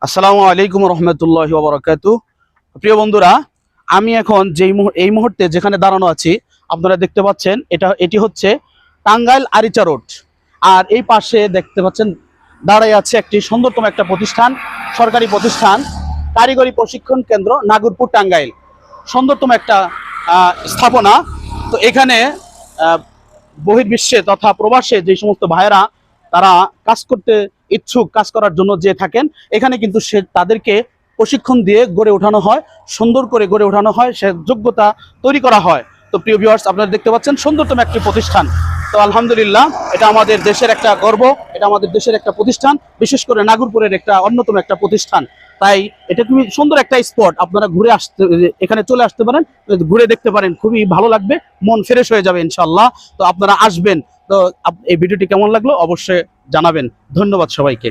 আসসালামু আলাইকুম রহমতুল্লাহি ওয়া বারাকাতুহু। প্রিয় বন্ধুরা, আমি এখন এই মুহূর্তে যেখানে দাঁড়ানো আছি আপনারা দেখতে পাচ্ছেন, এটি হচ্ছে টাঙ্গাইল আরিচা রোড। আর এই পাশে দেখতে পাচ্ছেন দাঁড়ায় আছে একটি সুন্দরতম একটা প্রতিষ্ঠান, সরকারি প্রতিষ্ঠান, কারিগরি প্রশিক্ষণ কেন্দ্র নাগরপুর টাঙ্গাইল। সুন্দরতম একটা স্থাপনা। তো এখানে বহির্বিশ্বে তথা প্রবাসে যে সমস্ত ভাইয়েরা তারা কাজ করতে ইচ্ছুক, কাজ করার জন্য যে থাকেন, এখানে কিন্তু তাদেরকে প্রশিক্ষণ দিয়ে গড়ে ওঠানো হয়, সুন্দর করে গড়ে ওঠানো হয়, সে যোগ্যতা তৈরি করা হয়। তো প্রিয় ভিউয়ার্স, আপনারা দেখতে পাচ্ছেন সুন্দরতম একটি প্রতিষ্ঠান। তো আলহামদুলিল্লাহ, এটা আমাদের দেশের একটা গর্ব, এটা আমাদের দেশের একটা প্রতিষ্ঠান, বিশেষ করে নাগরপুরের একটা অন্যতম একটা প্রতিষ্ঠান। তাই এটা তুমি সুন্দর একটা স্পট, আপনারা ঘুরে আসতে, এখানে চলে আসতে পারেন, ঘুরে দেখতে পারেন, খুবই ভালো লাগবে, মন ফ্রেশ হয়ে যাবে ইনশাআল্লাহ। তো আপনারা আসবেন। তো এই ভিডিওটি কেমন লাগলো অবশ্যই জানাবেন। ধন্যবাদ সবাইকে।